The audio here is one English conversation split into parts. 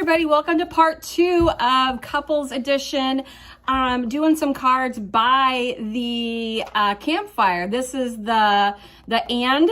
everybody, welcome to part 2 of Couples Edition. Doing some cards by the campfire. This is the And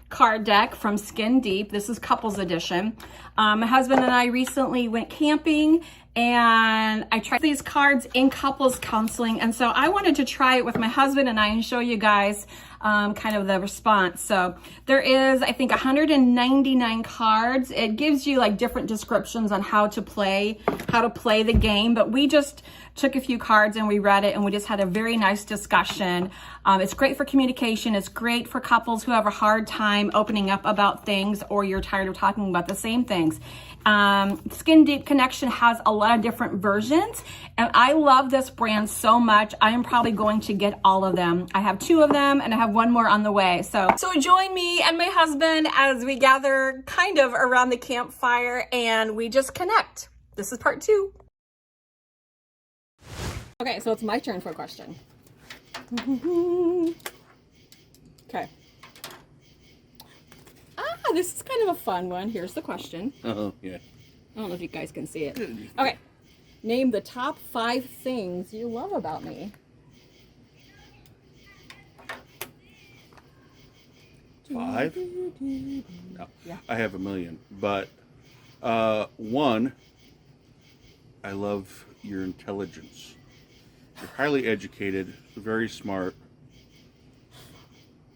card deck from Skin Deep. This is Couples Edition. My husband and I recently went camping and I tried these cards in couples counseling, and so I wanted to try it with my husband and I and show you guys kind of the response. So there is, I think, 199 cards. It gives you like different descriptions on how to play the game, but we just took a few cards and we read it and we just had a very nice discussion. It's great for communication. It's great for couples who have a hard time opening up about things, or you're tired of talking about the same things. Skin Deep Connection has a lot of different versions, and I love this brand so much. I am probably going to get all of them. I have 2 of them and I have 1 more on the way. So join me and my husband as we gather kind of around the campfire and we just connect. This is part 2. Okay, so it's my turn for a question. Okay. This is kind of a fun one. Here's the question. Oh, yeah. I don't know if you guys can see it. Okay. Name the top 5 things you love about me. 5? No. Yeah. I have a million. But, 1, I love your intelligence. You're highly educated, very smart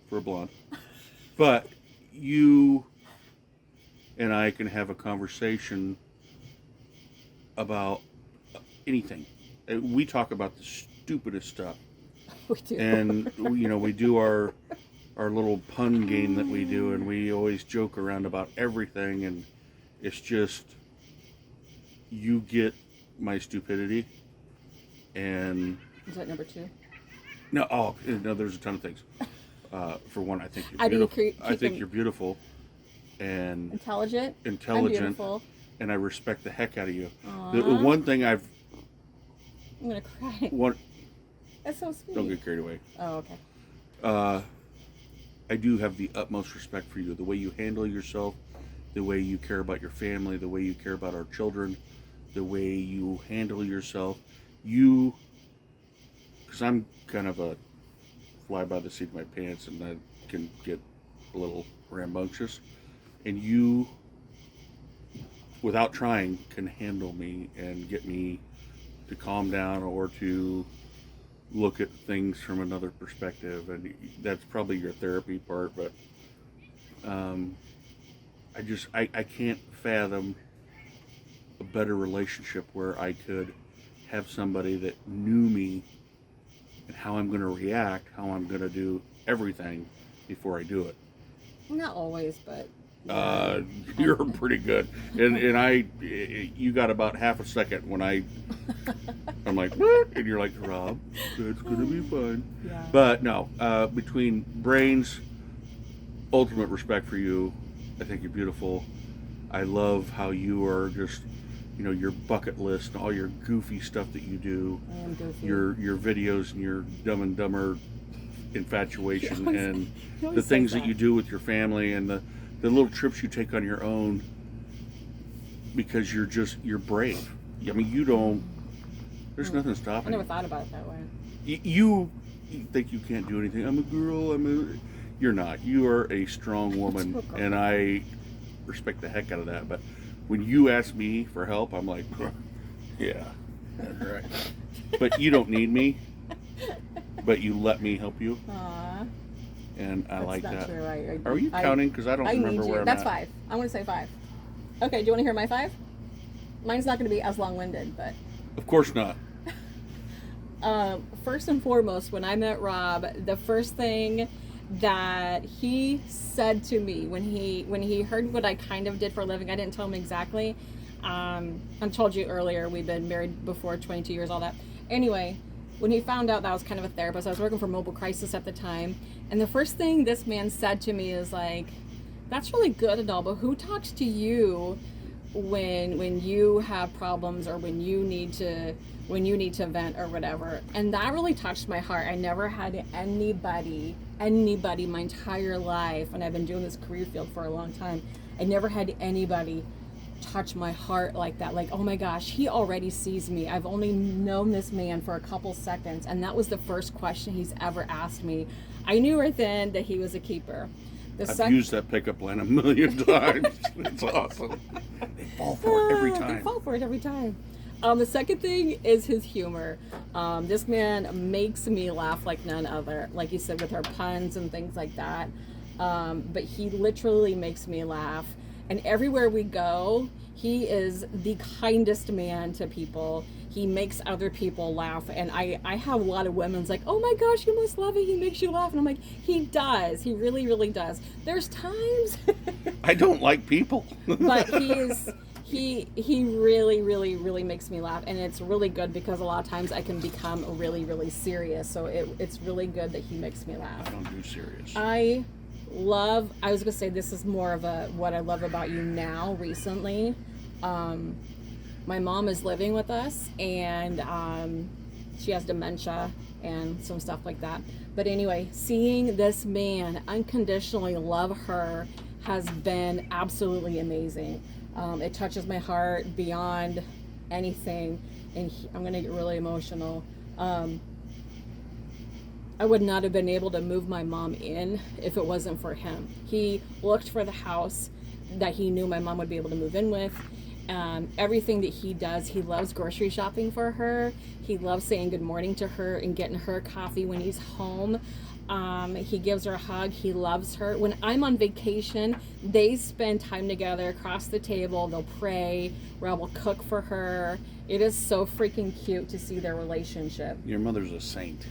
for a blonde. But you and I can have a conversation about anything. We talk about the stupidest stuff. We do. And, we do our little pun game that we do, and we always joke around about everything, and it's just, you get my stupidity, and... Is that number 2? No, there's a ton of things. For one, I think you're beautiful. I think you're beautiful, and intelligent. I'm beautiful. And I respect the heck out of you. Aww. The one thing I'm gonna cry. That's so sweet. Don't get carried away. Oh, okay. I do have the utmost respect for you. The way you handle yourself, the way you care about your family, the way you care about our children, the way you handle yourself. Because I'm kind of a fly by the seat of my pants, and I can get a little rambunctious, and you, without trying, can handle me and get me to calm down or to look at things from another perspective. And that's probably your therapy part, but I can't fathom a better relationship where I could have somebody that knew me and how I'm going to react, how I'm going to do everything before I do it. Not always, but... You're pretty good. And you got about half a second when I'm like, what? And you're like, Rob, it's going to be fun. Yeah. But no, between brains, ultimate respect for you. I think you're beautiful. I love how you are just... your bucket list and all your goofy stuff that you do. I am goofy. Your videos and your Dumb and Dumber infatuation and the things that you do with your family and the little trips you take on your own because you're brave. I mean, there's nothing stopping you. I never thought about it that way. You think you can't do anything. I'm a girl. You're not. You are a strong woman, and I respect the heck out of that. But when you ask me for help, I'm like, yeah, that's right. But you don't need me, but you let me help you. Aww. And I like that. True. Are you counting? Because I don't remember where I'm That's at. 5. I'm going to say 5. Okay, do you want to hear my 5? Mine's not going to be as long-winded, but... Of course not. First and foremost, when I met Rob, the first thing that he said to me when he heard what I kind of did for a living, I didn't tell him exactly. I told you earlier, we've been married before 22 years, all that. Anyway, when he found out that I was kind of a therapist, I was working for Mobile Crisis at the time, and the first thing this man said to me is like, that's really good and all, but who talks to you when you have problems or when you need to vent or whatever? And that really touched my heart. I never had anybody my entire life, and I've been doing this career field for a long time, I never had anybody touch my heart like that. Like, oh my gosh, he already sees me. I've only known this man for a couple seconds, and that was the first question he's ever asked me. I knew right then that he was a keeper. I've used that pickup line a million times. It's awesome. They fall for it every time. They fall for it every time. The second thing is his humor. This man makes me laugh like none other. Like you said, with our puns and things like that. But he literally makes me laugh. And everywhere we go, he is the kindest man to people. He makes other people laugh. And I have a lot of women's like, oh my gosh, you must love it. He makes you laugh. And I'm like, he does. He really, really does. There's times. I don't like people. But he really, really, really makes me laugh. And it's really good because a lot of times I can become really, really serious. So it's really good that he makes me laugh. I don't do serious. I was gonna say this is more of what I love about you now recently. My mom is living with us, and she has dementia and some stuff like that. But anyway, seeing this man unconditionally love her has been absolutely amazing. It touches my heart beyond anything, and I'm gonna get really emotional. I would not have been able to move my mom in if it wasn't for him. He looked for the house that he knew my mom would be able to move in with. Everything that he does, he loves grocery shopping for her. He loves saying good morning to her and getting her coffee when he's home. He gives her a hug. He loves her. When I'm on vacation, they spend time together across the table. They'll pray. Rob will cook for her. It is so freaking cute to see their relationship. Your mother's a saint.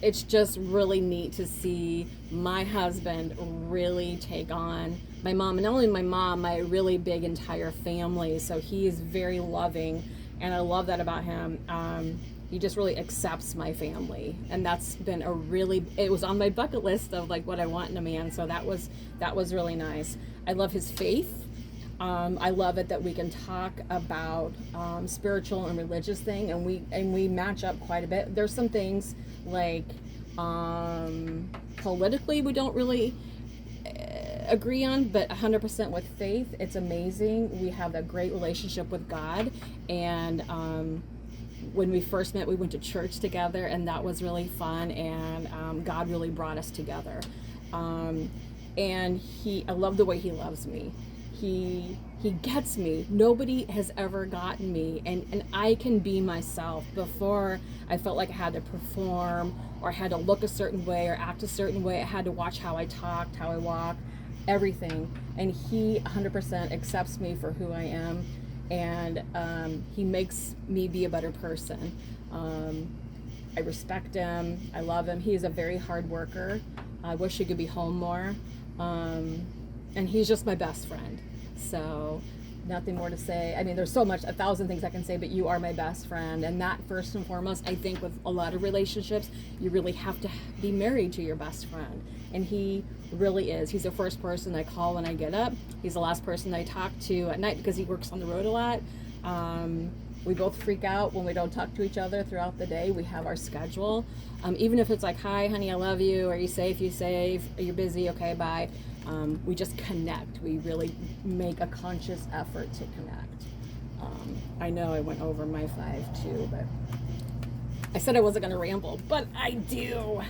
It's just really neat to see my husband really take on my mom, and not only my mom, my really big entire family. So he is very loving, and I love that about him. He just really accepts my family, and that's been it was on my bucket list of like what I want in a man. So that was really nice. I love his faith. I love it that we can talk about spiritual and religious thing, and we match up quite a bit. There's some things like politically we don't really agree on, but 100% with faith, it's amazing. We have a great relationship with God, and when we first met, we went to church together, and that was really fun, and God really brought us together. And I love the way he loves me. He gets me. Nobody has ever gotten me, and I can be myself. Before, I felt like I had to perform, or I had to look a certain way or act a certain way. I had to watch how I talked, how I walked, everything. And he 100% accepts me for who I am, and he makes me be a better person. I respect him. I love him. He is a very hard worker. I wish he could be home more. And he's just my best friend. So nothing more to say. I mean, there's so much, 1,000 things I can say, but you are my best friend. And that, first and foremost, I think with a lot of relationships, you really have to be married to your best friend. And he really is. He's the first person I call when I get up. He's the last person I talk to at night because he works on the road a lot. We both freak out when we don't talk to each other throughout the day. We have our schedule. Even if it's like, hi, honey, I love you. Are you safe? You safe? Are you busy? Okay, bye. We just connect. We really make a conscious effort to connect. I know I went over my 5 too, but I said I wasn't going to ramble, but I do.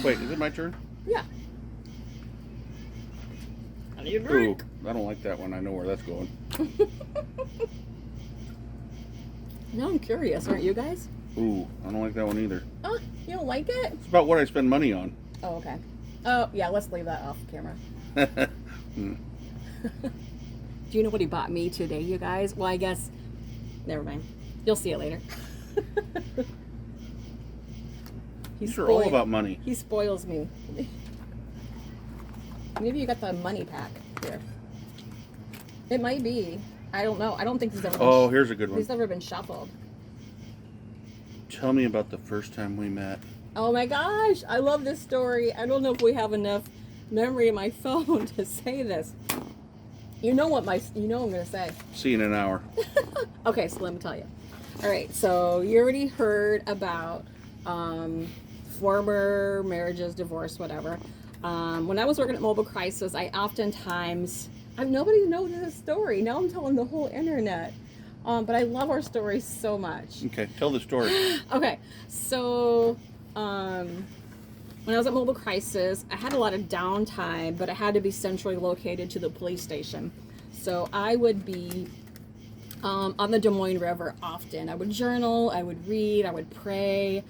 Wait, is it my turn? Yeah. I need a drink. Ooh, I don't like that one. I know where that's going. Now I'm curious, aren't you guys? Ooh, I don't like that one either. Oh, you don't like it? It's about what I spend money on. Oh, okay. Oh, yeah, let's leave that off camera. Do you know what he bought me today, you guys? Well, I guess, never mind. You'll see it later. These are all about money. He spoils me. Maybe you got the money pack here. It might be. I don't know. I don't think he's ever been here's a good one. He's never been shuffled. Tell me about the first time we met. Oh my gosh, I love this story. I don't know if we have enough memory in my phone to say this. You know what I'm gonna say. See you in an hour. Okay, so let me tell you. All right, so you already heard about former marriages, divorce, whatever. When I was working at Mobile Crisis, I oftentimes Nobody knows this story. Now I'm telling the whole internet. But I love our story so much. Okay, tell the story. Okay, so when I was at Mobile Crisis, I had a lot of downtime, but I had to be centrally located to the police station. So I would be on the Des Moines River often. I would journal, I would read, I would pray.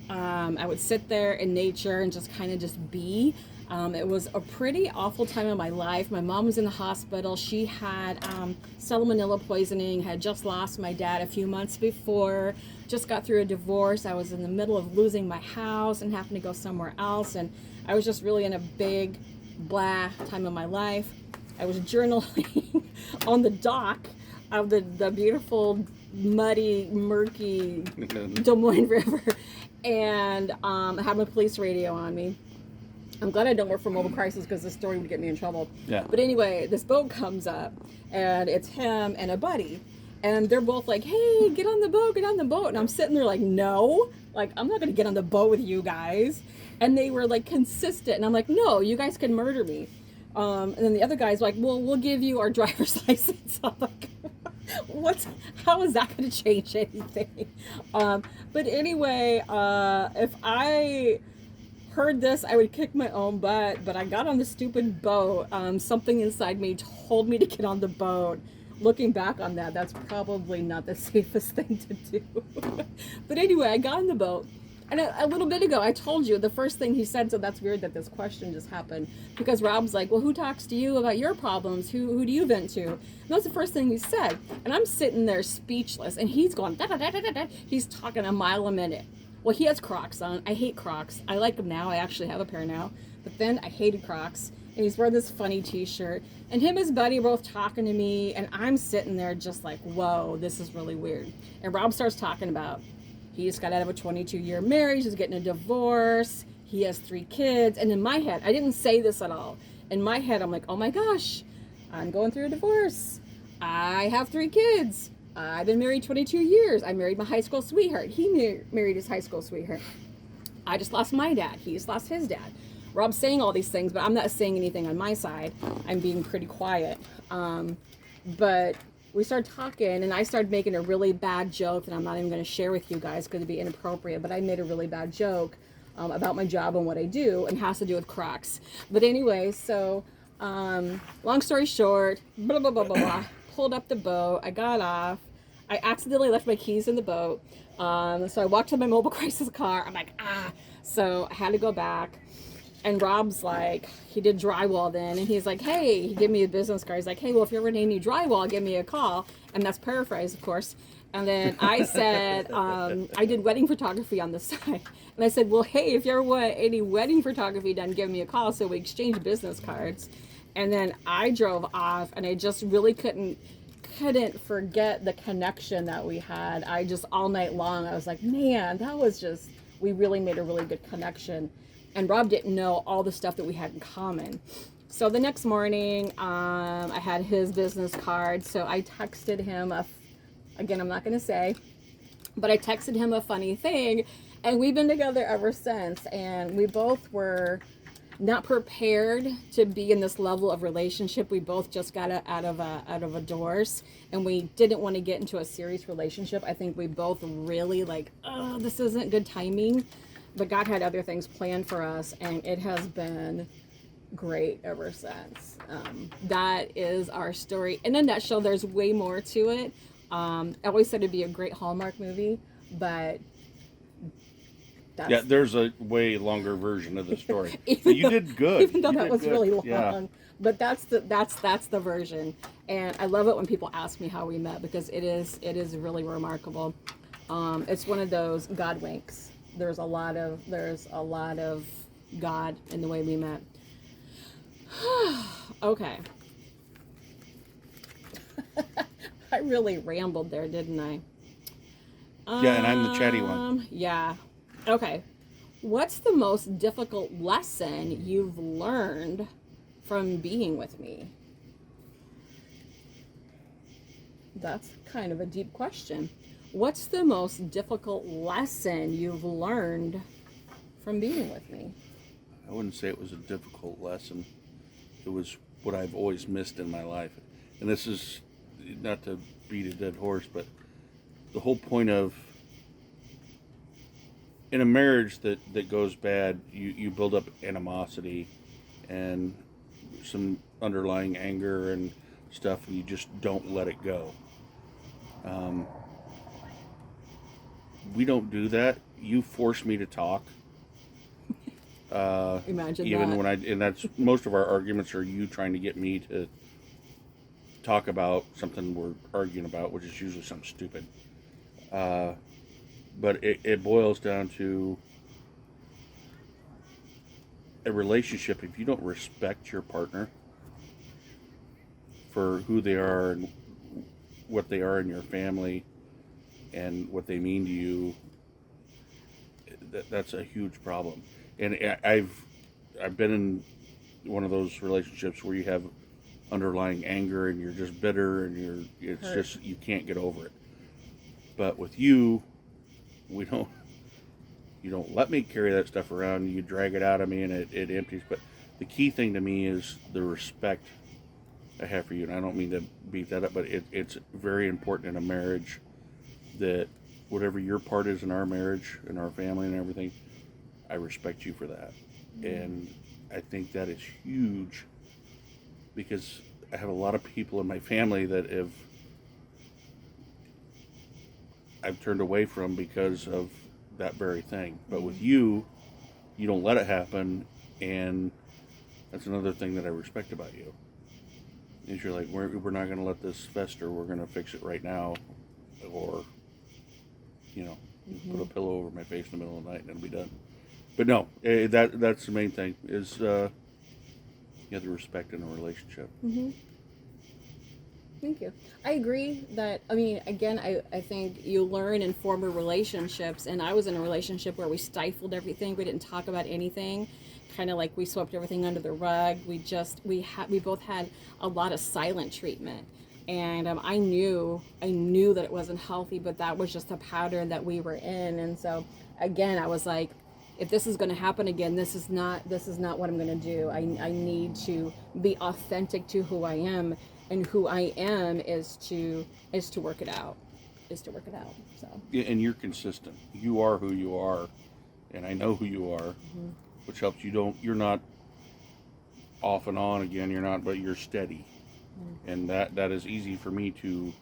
I would sit there in nature and just kind of just be. It was a pretty awful time in my life. My mom was in the hospital. She had salmonella poisoning, had just lost my dad a few months before, just got through a divorce. I was in the middle of losing my house and having to go somewhere else. And I was just really in a big, blah time of my life. I was journaling on the dock of the beautiful, muddy, murky Des Moines River. And I had my police radio on me. I'm glad I don't work for Mobile Crisis because this story would get me in trouble. Yeah. But anyway, this boat comes up, and it's him and a buddy. And they're both like, hey, get on the boat, get on the boat. And I'm sitting there like, no, like, I'm not going to get on the boat with you guys. And they were like consistent. And I'm like, no, you guys can murder me. And then the other guy's like, well, we'll give you our driver's license. I'm like, how is that going to change anything? But anyway, if I heard this, I would kick my own butt, but I got on the stupid boat. Something inside me told me to get on the boat. Looking back on that, that's probably not the safest thing to do. But anyway, I got on the boat. And a little bit ago, I told you the first thing he said, so that's weird that this question just happened, because Rob's like, well, who talks to you about your problems? Who do you vent to? And that's the first thing he said. And I'm sitting there speechless, and he's going, da, da, da, da, da, da. He's talking a mile a minute. Well, he has Crocs on. I hate Crocs. I like them now. I actually have a pair now. But then I hated Crocs. And he's wearing this funny t-shirt. And him and his buddy are both talking to me, and I'm sitting there just like, whoa, this is really weird. And Rob starts talking about he just got out of a 22-year marriage, he's getting a divorce, he has 3 kids. And in my head, I didn't say this at all. In my head, I'm like, oh my gosh, I'm going through a divorce. I have 3 kids. I've been married 22 years. I married my high school sweetheart. He married his high school sweetheart. I just lost my dad. He just lost his dad. Rob's saying all these things, but I'm not saying anything on my side. I'm being pretty quiet. But we started talking, and I started making a really bad joke that I'm not even going to share with you guys because it'd be inappropriate, but I made a really bad joke about my job and what I do, and has to do with Crocs. But anyway, so long story short, blah, blah, blah, blah, blah. Pulled up the boat. I got off. I accidentally left my keys in the boat. So I walked to my Mobile Crisis car. I'm like, So I had to go back. And Rob's like, he did drywall then, and he's like, hey, he gave me a business card. He's like, hey, well, if you ever need any drywall, give me a call. And that's paraphrased, of course. And then I said, I did wedding photography on the side. And I said, well, hey, if you ever want any wedding photography done, give me a call. So we exchanged business cards. And then I drove off, and I just really couldn't forget the connection that we had. I just, all night long, I was like, man, that was just, we really made a really good connection. And Rob didn't know all the stuff that we had in common. So the next morning, I had his business card. So I texted him, again, I'm not going to say, but I texted him a funny thing. And we've been together ever since. And we both were not prepared to be in this level of relationship. We both just got out of a divorce, and we didn't want to get into a serious relationship. I think we both really like, oh, this isn't good timing. But God had other things planned for us, and it has been great ever since. That is our story. In a nutshell, there's way more to it. I always said it'd be a great Hallmark movie, but there's a way longer version of the story. But you did good. Even though that was good. Really long. Yeah. But that's the version. And I love it when people ask me how we met, because it is really remarkable. It's one of those God winks. There's a lot of God in the way we met. Okay. I really rambled there, didn't I? Yeah, and I'm the chatty one. Yeah. Okay. What's the most difficult lesson you've learned from being with me? That's kind of a deep question. What's the most difficult lesson you've learned from being with me? I wouldn't say it was a difficult lesson. It was what I've always missed in my life. And this is not to beat a dead horse, but the whole point of in a marriage that goes bad, you build up animosity and some underlying anger and stuff, and you just don't let it go. We don't do that. You force me to talk. Imagine even that. when and that's most of our arguments are you trying to get me to talk about something we're arguing about, which is usually something stupid. But it boils down to a relationship. If you don't respect your partner for who they are and what they are in your family and what they mean to you, that's a huge problem. And I've been in one of those relationships where you have underlying anger and you're just bitter and it's Hurt. just you can't get over it. But with you, you don't let me carry that stuff around. You drag it out of me and it empties. But the key thing to me is the respect I have for you. And I don't mean to beat that up, but it's very important in a marriage that whatever your part is in our marriage, in our family and everything, I respect you for that. And I think that is huge because I have a lot of people in my family that I've turned away from because of that very thing. But with you, you don't let it happen, and that's another thing that I respect about you. Is you're like, we're not going to let this fester. We're going to fix it right now, or put a pillow over my face in the middle of the night and it'll be done. But no, that's the main thing is you have the respect in a relationship. Mm-hmm. Thank you. I agree that, again, I think you learn in former relationships, and I was in a relationship where we stifled everything. We didn't talk about anything, kind of like we swept everything under the rug. We both had a lot of silent treatment. And I knew that it wasn't healthy, but that was just a pattern that we were in. And so, again, I was like, if this is going to happen again, this is not what I'm going to do. I need to be authentic to who I am, and who I am is to work it out. So. Yeah, and you're consistent. You are who you are, and I know who you are, which helps. You're not off and on again. But you're steady, and that is easy for me to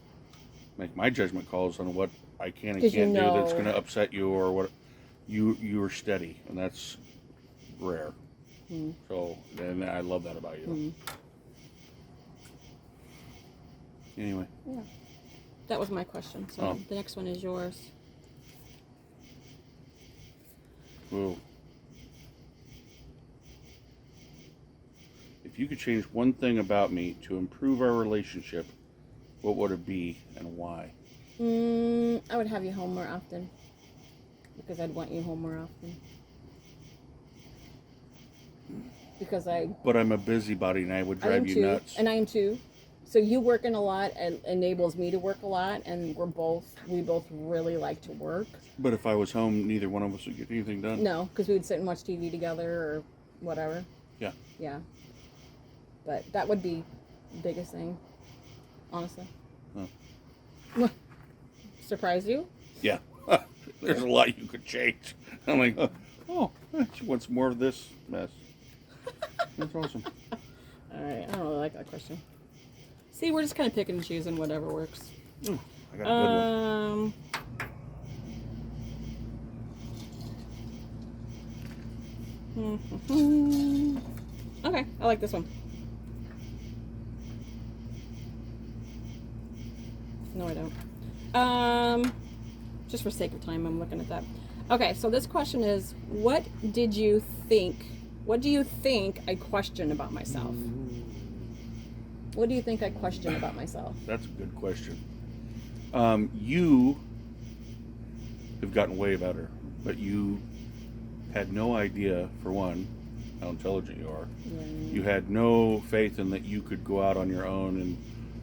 make my judgment calls on what I can and can't do that's going to upset you or what. You are steady, and that's rare. So, and I love that about you. Anyway. Yeah. That was my question. So the next one is yours. Whoa. If you could change one thing about me to improve our relationship, what would it be and why? I would have you home more often. Because I'd want you home more often. But I'm a busybody and I would drive you nuts. And I am too. So you working a lot enables me to work a lot, and we both really like to work. But if I was home, neither one of us would get anything done. No, because we would sit and watch TV together or whatever. Yeah. Yeah. But that would be the biggest thing, honestly. Oh. Surprise you? Yeah. There's a lot you could change. I'm like, she wants more of this mess. That's awesome. All right, I don't really like that question. See, we're just kind of picking and choosing whatever works. I got a good one. Okay, I like this one. No, I don't. Just for sake of time, I'm looking at that. Okay, so this question is, what do you think I question about myself? What do you think I question about myself? That's a good question. You have gotten way better, but you had no idea, for one, how intelligent you are. Yeah. You had no faith in that you could go out on your own and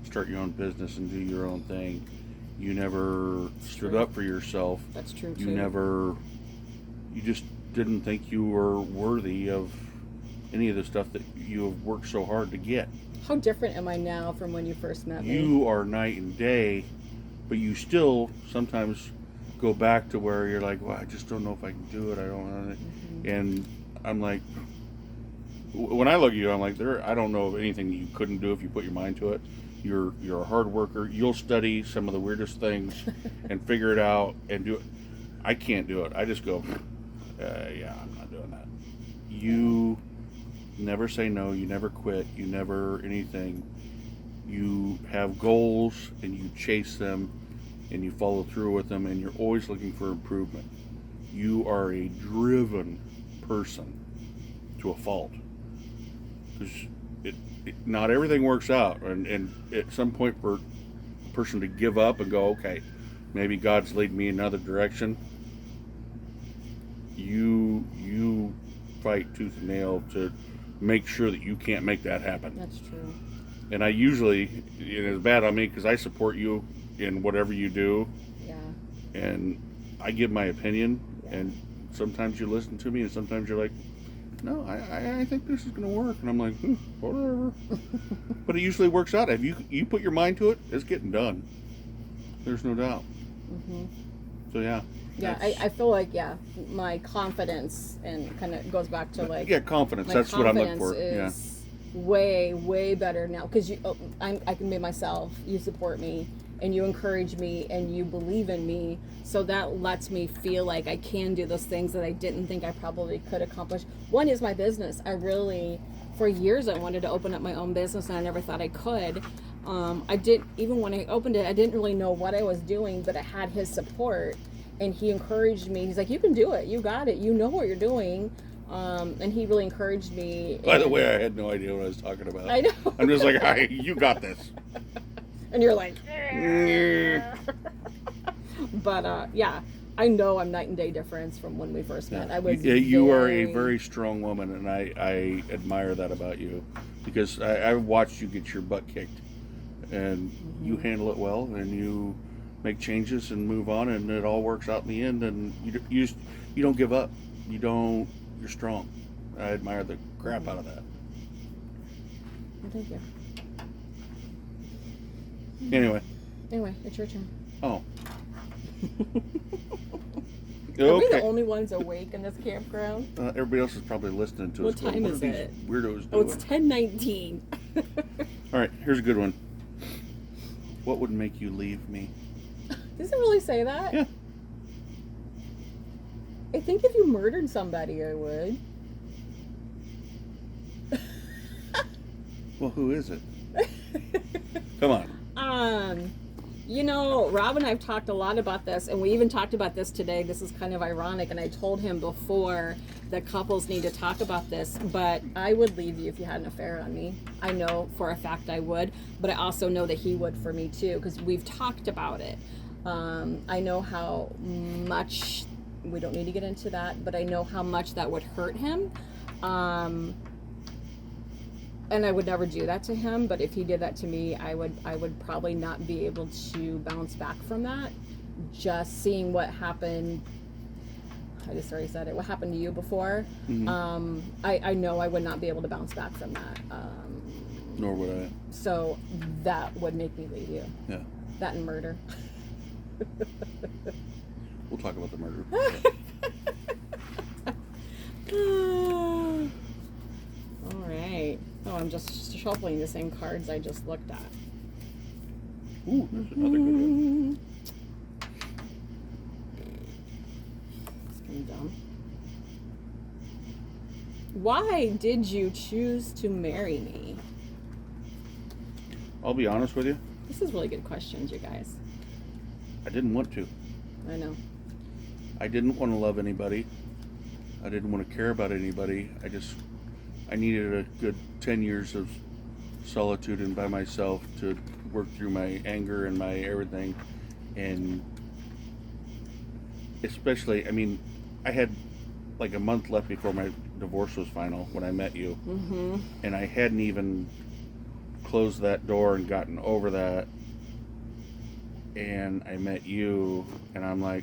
start your own business and do your own thing. You never stood up for yourself. That's true too. You just didn't think you were worthy of any of the stuff that you have worked so hard to get. How different am I now from when you first met me? You are night and day, but you still sometimes go back to where you're like, well, I just don't know if I can do it. I don't know. And I'm like, when I look at you, I'm like, I don't know of anything you couldn't do if you put your mind to it. You're a hard worker. You'll study some of the weirdest things and figure it out and do it. I can't do it. I just go, yeah, I'm not doing that. You never say no. You never quit. You never anything. You have goals and you chase them and you follow through with them, and you're always looking for improvement. You are a driven person to a fault. Because not everything works out, and at some point for a person to give up and go, okay, maybe God's leading me in another direction, you fight tooth and nail to make sure that you can't make that happen. That's true. And I usually, and it's bad on me because I support you in whatever you do. Yeah. And I give my opinion, Yeah. and sometimes you listen to me, and sometimes you're like, no, I think this is going to work. And I'm like, whatever. But it usually works out. If you put your mind to it, it's getting done. There's no doubt. Mm-hmm. So, yeah. Yeah, I feel like, my confidence, and kind of goes back to like... Yeah, confidence. My That's what I'm looking confidence for. is way, way better now. Because I can be myself. You support me, and you encourage me, and you believe in me. So that lets me feel like I can do those things that I didn't think I probably could accomplish. One is my business. For years, I wanted to open up my own business, and I never thought I could. I didn't, even when I opened it, I didn't really know what I was doing, but I had his support, and he encouraged me. He's like, you can do it. You got it. You know what you're doing. And he really encouraged me. By the way, I had no idea what I was talking about. I know. I'm just like, hey, you got this. And you're like, but yeah, I know I'm night and day difference from when we first met. You are a very strong woman, and I admire that about you, because I watched you get your butt kicked, and you handle it well, and you make changes and move on, and it all works out in the end, and you don't give up. You're strong. I admire the crap out of that. Well, thank you. Anyway, it's your turn. oh. Are we the only ones awake in this campground? Everybody else is probably listening to us. What time is it? Weirdos Oh, doing? it's 10:19. All right, here's a good one. What would make you leave me? Does it really say that? Yeah. I think if you murdered somebody, I would. Well, who is it? Come on. Rob and I have talked a lot about this, and we even talked about this today. This is kind of ironic, and I told him before that couples need to talk about this, but I would leave you if you had an affair on me. I know for a fact I would, but I also know that he would for me too, because we've talked about it. I know how much, we don't need to get into that, but I know how much that would hurt him. And I would never do that to him, but if he did that to me, I would probably not be able to bounce back from that. Just seeing what happened, I just already said it, what happened to you before, Mm-hmm. I know I would not be able to bounce back from that. Nor would I. So that would make me leave you. Yeah. That and murder. We'll talk about the murder. All right. Oh, I'm just shuffling the same cards I just looked at. Ooh, there's another good one. It's kind of dumb. Why did you choose to marry me? I'll be honest with you. This is really good questions, you guys. I didn't want to. I know. I didn't want to love anybody. I didn't want to care about anybody. I needed a good 10 years of solitude and by myself to work through my anger and my everything. And especially, I had like a month left before my divorce was final when I met you. Mm-hmm. And I hadn't even closed that door and gotten over that. And I met you, and I'm like...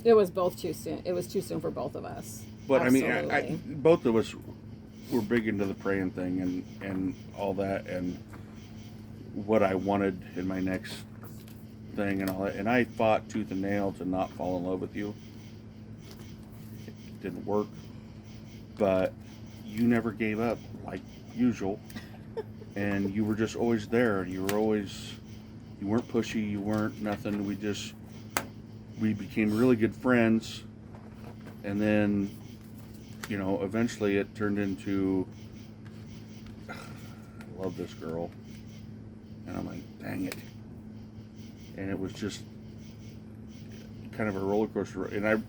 It was both too soon. It was too soon for both of us. But Absolutely. I both of us were big into the praying thing and all that, and what I wanted in my next thing and all that. And I fought tooth and nail to not fall in love with you. It didn't work, but you never gave up like usual, and you were just always there. You weren't pushy, you weren't nothing. We became really good friends, and then, you know, eventually it turned into, I love this girl, and I'm like, dang it. And it was just kind of a roller coaster. And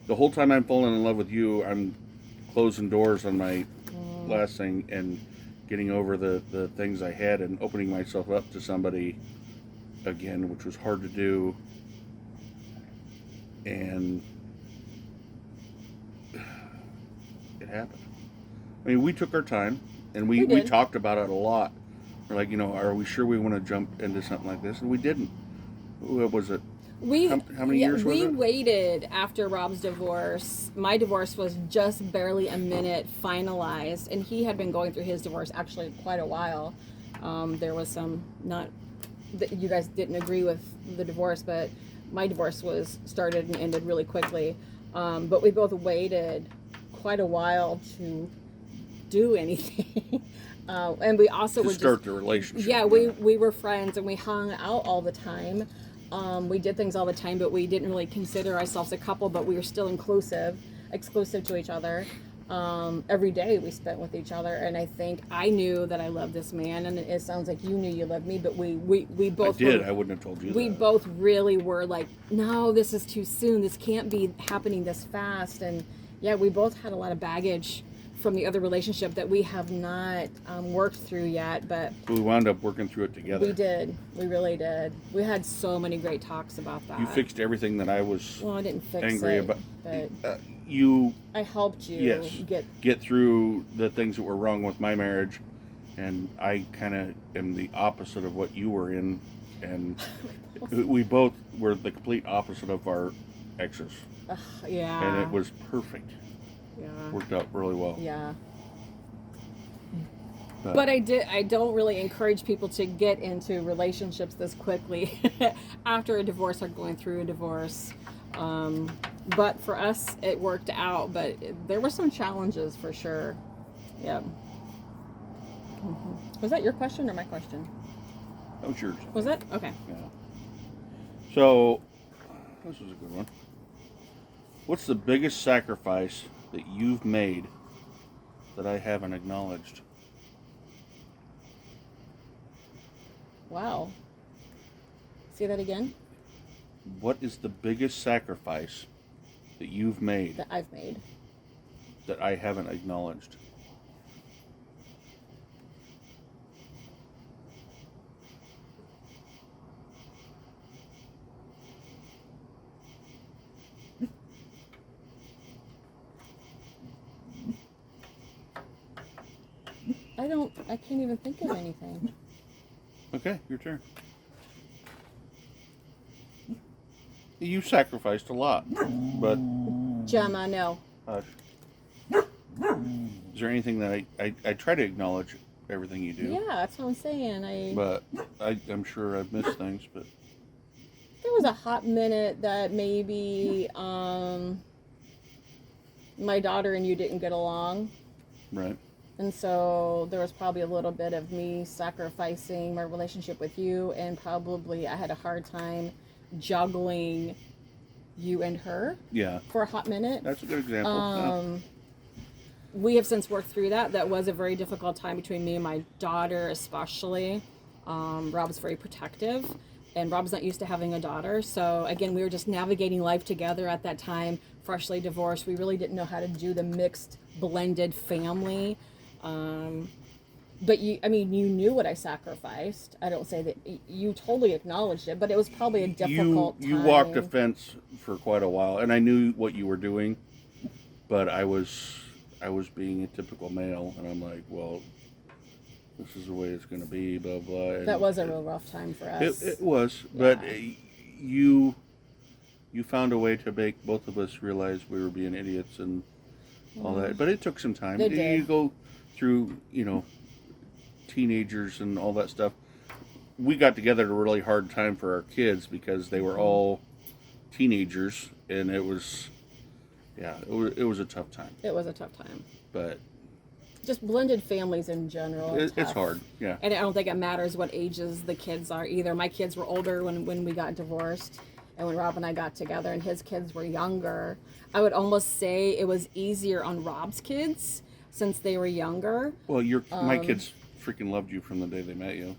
the whole time I'm falling in love with you, I'm closing doors on my last thing and getting over the things I had and opening myself up to somebody again, which was hard to do. And it happened. I mean, we took our time, and we talked about it a lot. We're like, you know, are we sure we want to jump into something like this? And we didn't. What was it? How many years was it? We waited after Rob's divorce. My divorce was just barely a minute finalized, and he had been going through his divorce actually quite a while. There was some you guys didn't agree with the divorce, but my divorce was started and ended really quickly. But we both waited quite a while to do anything. And we also to start the relationship. Yeah, we were friends and we hung out all the time. We did things all the time, but we didn't really consider ourselves a couple, but we were still exclusive to each other. Every day we spent with each other, and I think I knew that I loved this man, and it sounds like you knew you loved me, but we both I did. I wouldn't have told you we that. both really were like, no, this is too soon. This can't be happening this fast. And yeah, we both had a lot of baggage from the other relationship that we have not worked through yet, but we wound up working through it together. we did. We really did. We had so many great talks about that. You fixed everything that I was I didn't fix angry it, about. but I helped you yes, get through the things that were wrong with my marriage, and I kind of am the opposite of what you were in, and we both were the complete opposite of our exes. Yeah. And it was perfect. Yeah. Worked out really well. Yeah. But I don't really encourage people to get into relationships this quickly after a divorce or going through a divorce. But for us, it worked out. But there were some challenges for sure. Yeah. Mm-hmm. Was that your question or my question? That was yours. Was it? Okay. Yeah. So, this was a good one. What's the biggest sacrifice that you've made that I haven't acknowledged? Wow. Say that again? What is the biggest sacrifice that you've made That I've made. that I haven't acknowledged? I can't even think of anything. Okay, your turn. You sacrificed a lot, but Gemma, no. hush. Is there anything that I try to acknowledge everything you do? Yeah, that's what I'm saying. But I'm sure I've missed things, but There was a hot minute that maybe my daughter and you didn't get along. right. And so there was probably a little bit of me sacrificing my relationship with you, and probably I had a hard time juggling you and her Yeah, for a hot minute. that's a good example. We have since worked through that. That was a very difficult time between me and my daughter, especially. Rob's very protective, and Rob's not used to having a daughter. So again, we were just navigating life together at that time, freshly divorced. We really didn't know how to do the mixed, blended family. But you knew what I sacrificed. I don't say that you totally acknowledged it, but it was probably a difficult time. You walked a fence for quite a while, and I knew what you were doing, but I was being a typical male, and I'm like, well, this is the way it's going to be, blah blah. And that was a real rough time for us. It was, Yeah. but you found a way to make both of us realize we were being idiots and all that. But it took some time. It did. You go through, teenagers and all that stuff, we got together at a really hard time for our kids because they were all teenagers, and it was a tough time. It was a tough time. But just blended families in general. it's hard, yeah. And I don't think it matters what ages the kids are either. My kids were older when we got divorced, and when Rob and I got together, and his kids were younger. I would almost say it was easier on Rob's kids since they were younger. Well, my kids freaking loved you from the day they met you.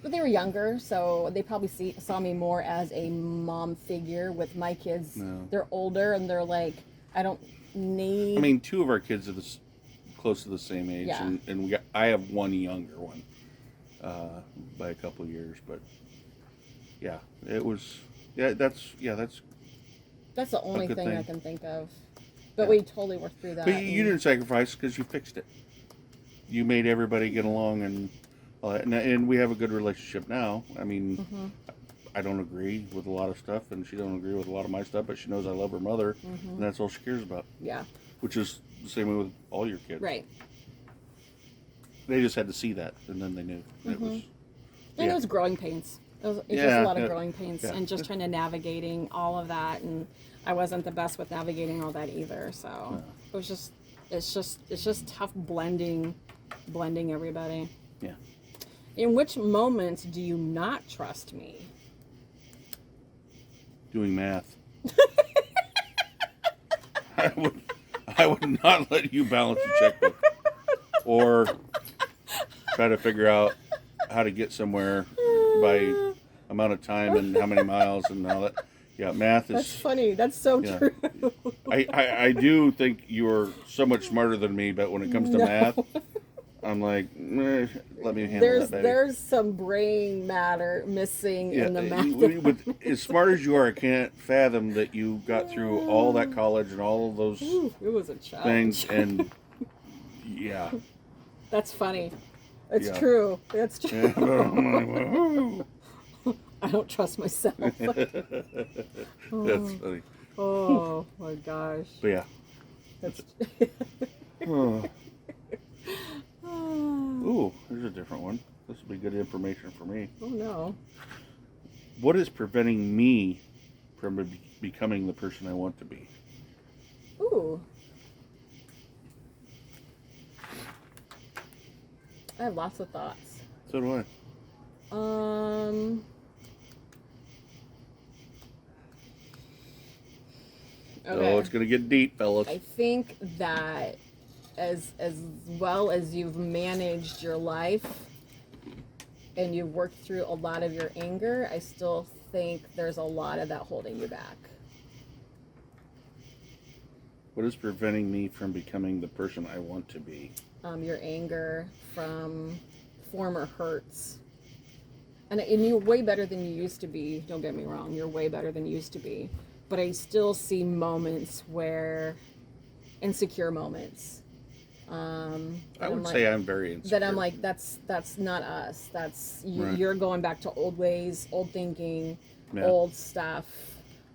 But they were younger, so they probably saw me more as a mom figure. With my kids, No. they're older, and they're like, I don't need... I mean, two of our kids are close to the same age, Yeah. and I have one younger one by a couple of years, but yeah, it was, that's That's the only good thing I thing. can think of. But Yeah. we totally worked through that. But you didn't sacrifice because you fixed it. You made everybody get along and all that, and we have a good relationship now. I mean, Mm-hmm. I don't agree with a lot of stuff, and she don't agree with a lot of my stuff, but she knows I love her mother, and that's all she cares about. Yeah, Which is the same way with all your kids. right. They just had to see that, and then they knew. It was. And Yeah. it was growing pains. It's just Yeah, a lot of yeah, growing pains, yeah. and just trying to navigating all of that. And I wasn't the best with navigating all that either. So it was just, it's just tough blending everybody. Yeah. In which moments do you not trust me? Doing math. I would not let you balance a checkbook or try to figure out how to get somewhere by amount of time and how many miles and all that. Yeah, math is. That's funny. That's so Yeah. true. I do think you're so much smarter than me, but when it comes to No. math, I'm like, let me handle that, baby. There's some brain matter missing in the math. With, as smart as you are, I can't fathom that you got through all that college and all of those Ooh, it was a challenge. things, and yeah. That's funny. It's Yeah. true. That's true. Yeah, but I'm like, woohoo. I don't trust myself. That's funny. Oh my gosh. But yeah. That's Oh. Ooh, here's a different one. This will be good information for me. Oh no. What is preventing me from becoming the person I want to be? Ooh. I have lots of thoughts. So do I. Okay. Oh, it's gonna get deep, fellas. I think that as well as you've managed your life and you've worked through a lot of your anger, I still think there's a lot of that holding you back. What is preventing me from becoming the person I want to be? Your anger from former hurts. And you're way better than you used to be. Don't get me wrong. You're way better than you used to be. But I still see moments where, insecure moments. I would say I'm very insecure. That I'm like, that's not us. That's Right. you're going back to old ways, old thinking, Yeah. old stuff,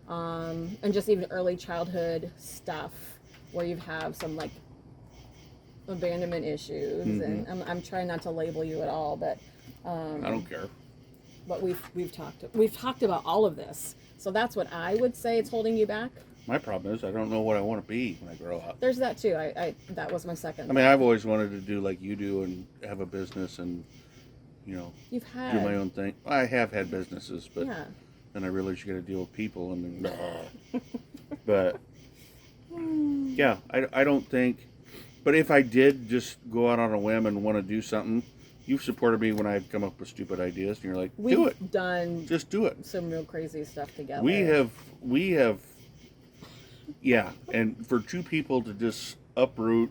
and just even early childhood stuff where you have some like abandonment issues. Mm-hmm. And I'm trying not to label you at all, but I don't care. but we've talked about all of this. So that's what I would say it's holding you back. My problem is I don't know what I want to be when I grow up. There's that too. I that was my second. I mean, I've always wanted to do like you do and have a business and, You've had do my own thing. I have had businesses, but yeah. then I realized you got to deal with people and then, but yeah, I don't think, but if I did just go out on a whim and want to do something, you've supported me when I've come up with stupid ideas and you're like, do it, We've done just do it. some real crazy stuff together. We have, yeah, and for two people to just uproot,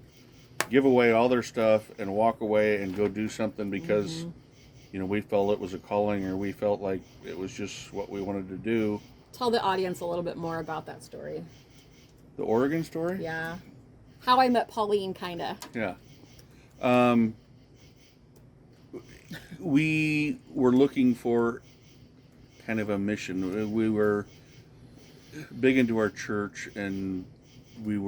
give away all their stuff and walk away and go do something because, we felt it was a calling or we felt like it was just what we wanted to do. Tell the audience a little bit more about that story. The Oregon story? Yeah. How I met Pauline, kinda. Yeah. We were looking for kind of a mission. We were big into our church and we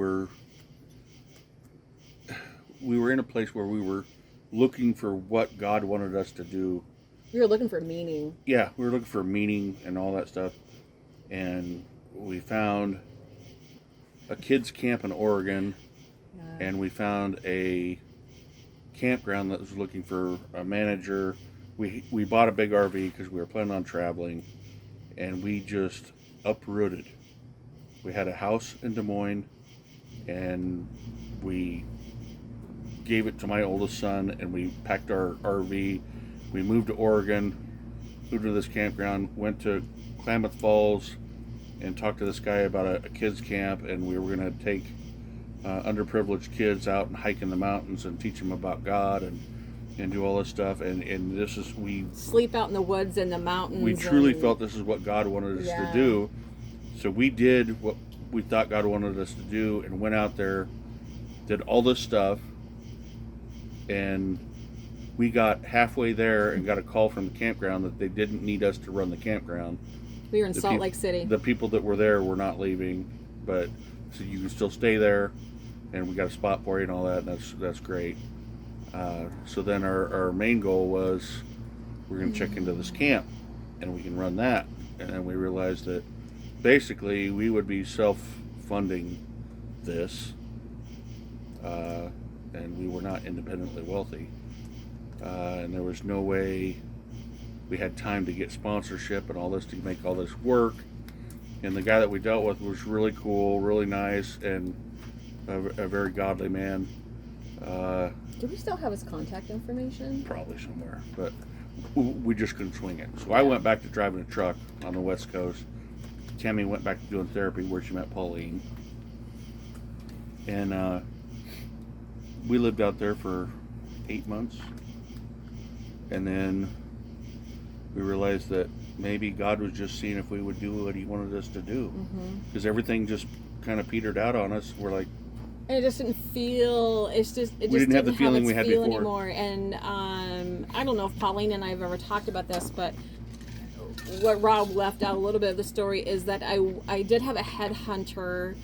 we were in a place where we were looking for what God wanted us to do. You were looking for meaning. Yeah, we were looking for meaning and all that stuff. And we found a kids camp in Oregon, and we found a campground that was looking for a manager. We bought a big RV because we were planning on traveling, and we just uprooted. We had a house in Des Moines, and we gave it to my oldest son, and we packed our RV. We moved to Oregon, moved to this campground, went to Klamath Falls, and talked to this guy about a kids camp, and we were going to take underprivileged kids out and hike in the mountains and teach them about God and do all this stuff. And this is, we sleep out in the woods and the mountains. We truly felt this is what God wanted us to do. So we did what we thought God wanted us to do, and went out there, did all this stuff, and we got halfway there and got a call from the campground that they didn't need us to run the campground. We were in Salt Lake City. The people that were there were not leaving, but so you can still stay there, and we got a spot for you and all that, and that's great. So then our main goal was we're going to check into this camp, and we can run that. And then we realized that basically we would be self-funding this, and we were not independently wealthy, and there was no way we had time to get sponsorship and all this to make all this work. And the guy that we dealt with was really cool, really nice, and a very godly man. Do we still have his contact information? Probably somewhere, but we just couldn't swing it. So I went back to driving a truck on the West Coast. Tammy went back to doing therapy where she met Pauline. And we lived out there for 8 months. And then we realized that maybe God was just seeing if we would do what he wanted us to do. Because everything just kind of petered out on us. We're like, and it just didn't feel. It just didn't have the feeling we had before anymore. And I don't know if Pauline and I have ever talked about this, but what Rob left out a little bit of the story is that I did have a headhunter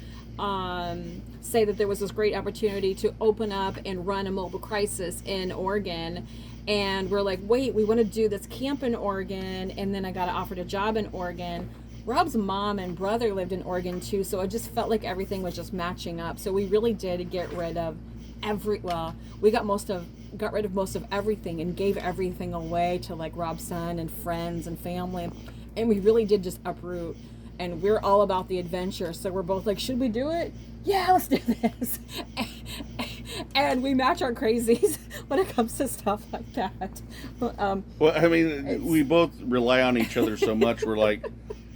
say that there was this great opportunity to open up and run a mobile crisis in Oregon. And we're like, wait, we want to do this camp in Oregon. And then I got offered a job in Oregon. Rob's mom and brother lived in Oregon too, so it just felt like everything was just matching up. So we really did get rid of we got rid of most of everything and gave everything away to like Rob's son and friends and family. And we really did just uproot. And we're all about the adventure. So we're both like, should we do it? Yeah, let's do this. And we match our crazies when it comes to stuff like that. Well, I mean, we both rely on each other so much. We're like,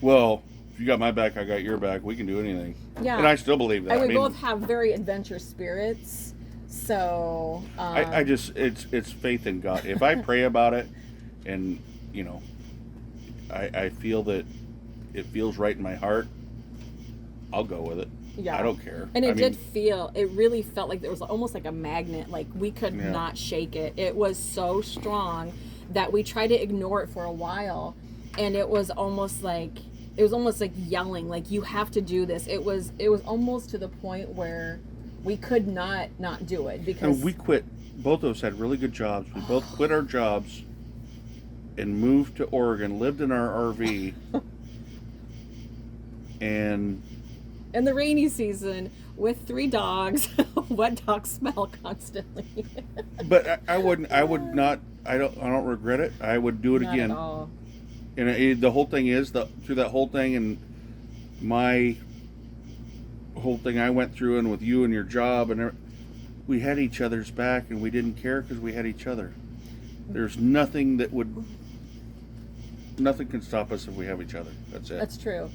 well, if you got my back, I got your back. We can do anything. Yeah. And I still believe that. And we both have very adventure spirits. So I just it's faith in God. If I pray about it, and you know, I feel that it feels right in my heart, I'll go with it. Yeah. I don't care. And it really felt like there was almost like a magnet. Like we could not shake it. It was so strong that we tried to ignore it for a while, and it was almost like yelling, like, you have to do this. It was almost to the point where we could not do it because and we quit. Both of us had really good jobs. We both quit our jobs and moved to Oregon, lived in our RV, and in the rainy season with 3 dogs, wet dog smell constantly. But I would not. I don't regret it. I would do it not again. At all. And the whole thing is through that whole thing and my whole thing I went through, and with you and your job, and we had each other's back, and we didn't care because we had each other. There's nothing can stop us if we have each other. That's it. That's true.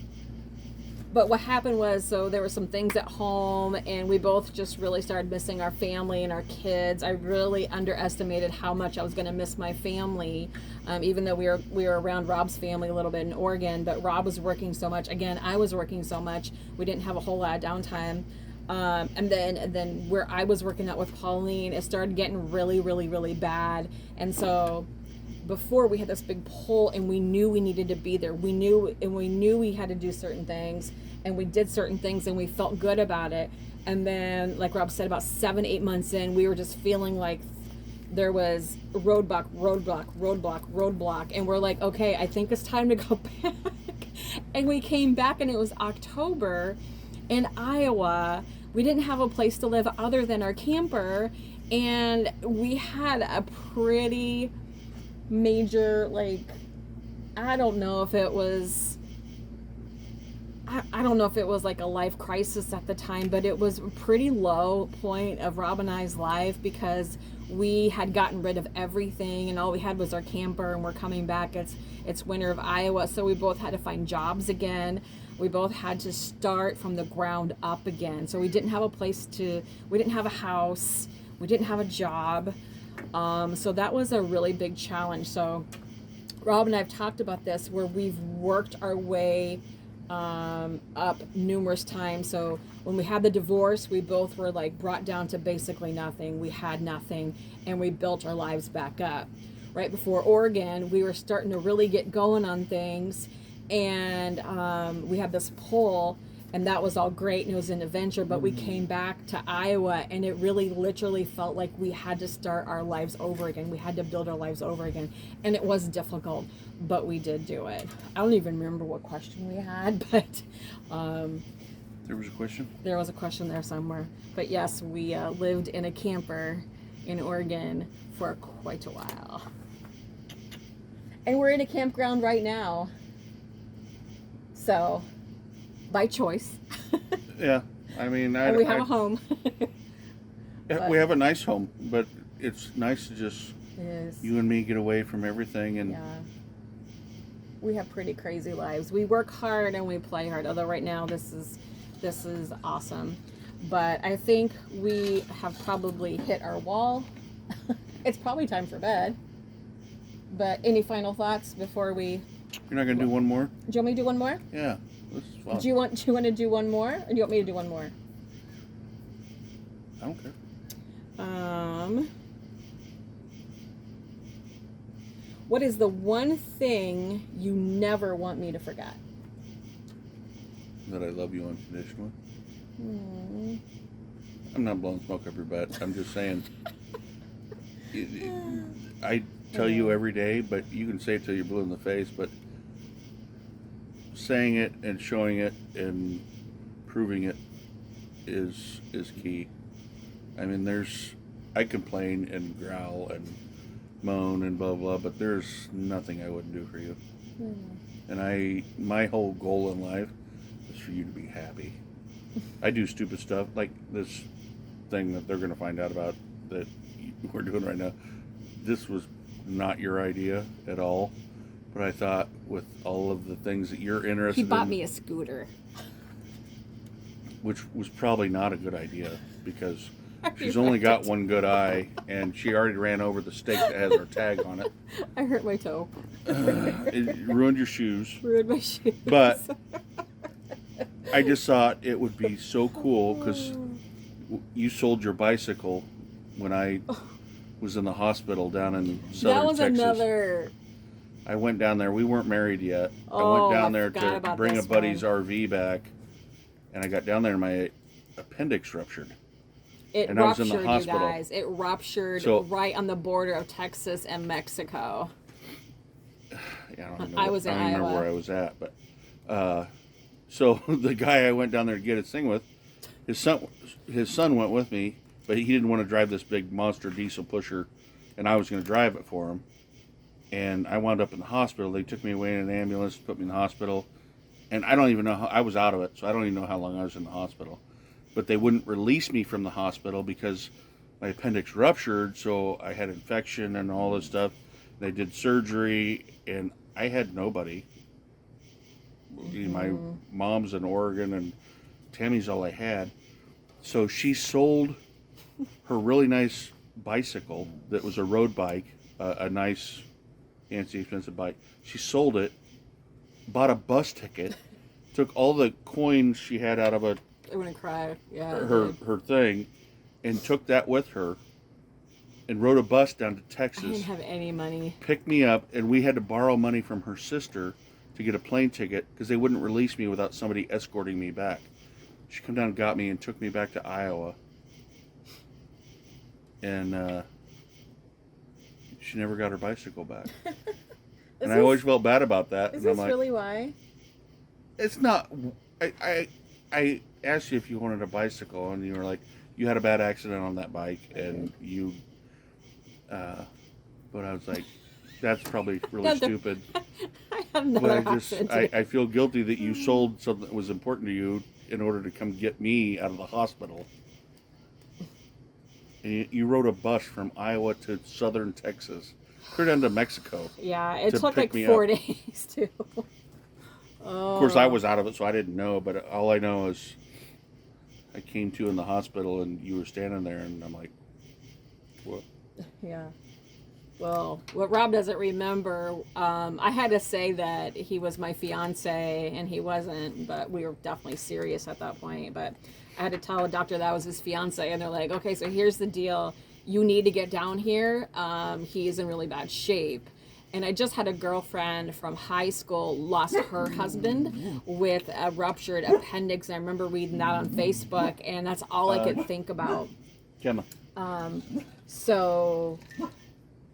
But what happened was, so there were some things at home, and we both just really started missing our family and our kids. I really underestimated how much I was going to miss my family, even though we were around Rob's family a little bit in Oregon. But Rob was working so much. Again, I was working so much. We didn't have a whole lot of downtime. And then where I was working out with Pauline, it started getting really, really, really bad. And so before we had this big pull, and we knew we needed to be there. We knew we had to do certain things, and we did certain things, and we felt good about it. And then, like Rob said, about 7-8 months in, we were just feeling like there was roadblock, and we're like, okay, I think it's time to go back. And we came back, and it was October in Iowa. We didn't have a place to live other than our camper, and we had a pretty major, like, I don't know if it was like a life crisis at the time, but it was a pretty low point of Rob and I's life, because we had gotten rid of everything and all we had was our camper, and we're coming back. It's winter of Iowa, so we both had to find jobs again. We both had to start from the ground up again. So we didn't have a place we didn't have a house, we didn't have a job. So that was a really big challenge. So Rob and I have talked about this, where we've worked our way up numerous times. So when we had the divorce, we both were like brought down to basically nothing. We had nothing, and we built our lives back up. Right before Oregon, we were starting to really get going on things, and we had this pull, and that was all great, and it was an adventure. But we came back to Iowa, and it really literally felt like we had to start our lives over again. We had to build our lives over again, and it was difficult, but we did do it. I don't even remember what question we had, but There was a question? there was a question there somewhere. But yes, we lived in a camper in Oregon for quite a while, and we're in a campground right now, so by choice. Yeah, I mean, And we have a home. we have a nice home, but it's nice to just It is. you and me get away from everything, and Yeah. We have pretty crazy lives. We work hard and we play hard. Although right now this is awesome. But I think we have probably hit our wall. It's probably time for bed. But any final thoughts before we? you're not gonna do one more? Do you want me to do one more? Yeah, this is fun. Do you want to do one more, or do you want me to do one more? I don't care. What is the one thing you never want me to forget? That I love you unconditionally. Hmm. I'm not blowing smoke up your butt. I'm just saying. I tell you every day, but you can say it till you're blue in the face, but saying it and showing it and proving it is key. I mean, I complain and growl and moan and blah blah, but there's nothing I wouldn't do for you. And my whole goal in life is for you to be happy. I do stupid stuff like this thing that they're going to find out about that we're doing right now. This was not your idea at all, but I thought with all of the things that you're interested in, He bought me a scooter. which was probably not a good idea because she's only got one good eye, and she already ran over the stake that has our tag on it. I hurt my toe. It ruined your shoes. Ruined my shoes. But I just thought it would be so cool because you sold your bicycle when I was in the hospital down in southern That was Texas. another. I went down there. We weren't married yet. I Oh, went down I there forgot to about bring a this buddy's one. RV back, and I got down there and my appendix ruptured. It And I was in ruptured, the hospital. you guys. It ruptured So- right on the border of Texas and Mexico. Yeah, I don't even I know, was in I don't even remember Iowa. where I was at, but so the guy I went down there to get his thing with, his son went with me, but he didn't want to drive this big monster diesel pusher, and I was going to drive it for him. And I wound up in the hospital. They took me away in an ambulance, put me in the hospital, and I don't even know how I was out of it, so I don't even know how long I was in the hospital. But they wouldn't release me from the hospital because my appendix ruptured, so I had infection and all this stuff. They did surgery, and I had nobody. My mom's in Oregon, and Tammy's all I had. So she sold her really nice bicycle that was a road bike, a nice, fancy, expensive bike. She sold it, bought a bus ticket, took all the coins she had out of I'm gonna cry. Yeah. her thing, and took that with her and rode a bus down to I Texas, didn't have any money. picked me up, and we had to borrow money from her sister to get a plane ticket because they wouldn't release me without somebody escorting me back. She come down and got me and took me back to Iowa. And she never got her bicycle back. And I always felt bad about that. Is And I'm this like, really why? it's not. I asked you if you wanted a bicycle, and you were like, you had a bad accident on that bike, and you. But I was like, that's probably really stupid. I have another But accident. I feel guilty that you sold something that was important to you in order to come get me out of the hospital. And you rode a bus from Iowa to southern Texas, clear down to Mexico. Yeah, it to took pick like me 4 up. days too. Oh. Of course, I was out of it, so I didn't know. But all I know is I came to in the hospital, and you were standing there, and I'm like, what? Yeah. Well, what Rob doesn't remember, I had to say that he was my fiance, and he wasn't, but we were definitely serious at that point. But I had to tell the doctor that was his fiance, and they're like, okay, so here's the deal. You need to get down here. He's in really bad shape. And I just had a girlfriend from high school lost her husband with a ruptured appendix. And I remember reading that on Facebook, and that's all I could think about. Gemma. So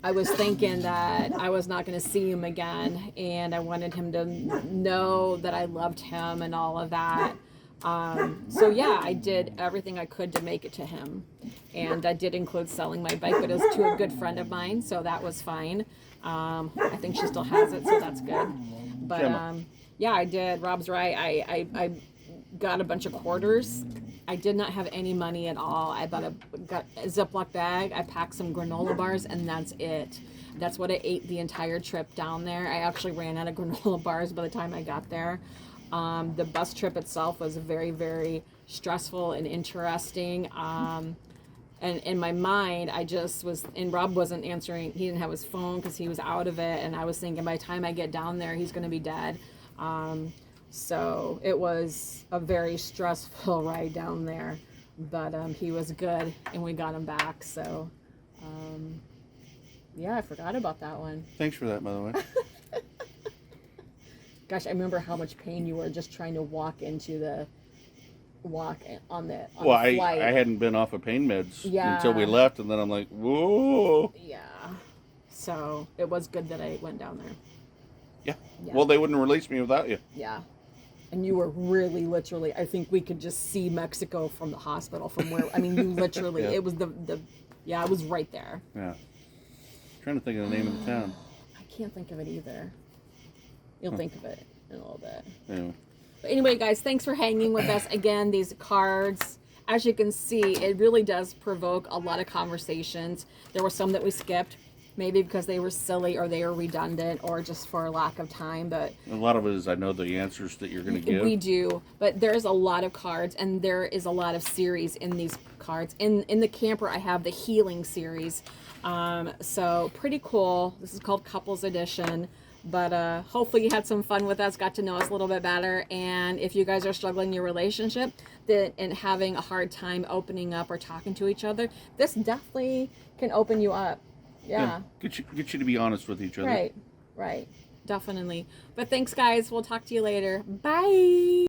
I was thinking that I was not going to see him again, and I wanted him to know that I loved him and all of that. So yeah, I did everything I could to make it to him, and that did include selling my bike, but it was to a good friend of mine, so that was fine. I think she still has it, so that's good. But yeah, I did. Rob's right. I got a bunch of quarters. I did not have any money at all. I got a Ziploc bag. I packed some granola bars, and that's it. That's what I ate the entire trip down there. I actually ran out of granola bars by the time I got there. The bus trip itself was very, very stressful and interesting. And in my mind, I just was, and Rob wasn't answering. He didn't have his phone because he was out of it. And I was thinking by the time I get down there, he's going to be dead. So it was a very stressful ride down there, but he was good, and we got him back. So yeah, I forgot about that one. Thanks for that, by the way. Gosh, I remember how much pain you were just trying to walk on the flight. I hadn't been off of pain meds Yeah. until we left, and then I'm like, whoa. Yeah. So it was good that I went down there. Yeah. Yeah. Well, they wouldn't release me without you. Yeah. And you were really literally, I think we could just see Mexico from the hospital from where, I mean, you literally, Yeah. it was yeah, it was right there. Yeah. Trying to think of the name of the town. I can't think of it either. You'll think of it in a little bit. Anyway. But anyway, guys, thanks for hanging with us. Again, these cards, as you can see, it really does provoke a lot of conversations. There were some that we skipped, maybe because they were silly or they were redundant or just for lack of time. But A lot of it is I know the answers that you're going to give. we do, but there's a lot of cards, and there is a lot of series in these cards. In the camper, I have the healing series. So pretty cool. This is called Couples Edition. But hopefully you had some fun with us, got to know us a little bit better. And if you guys are struggling in your relationship and having a hard time opening up or talking to each other, this definitely can open you up. Yeah. Get you to be honest with each other. Right. Definitely. But thanks, guys. We'll talk to you later. Bye.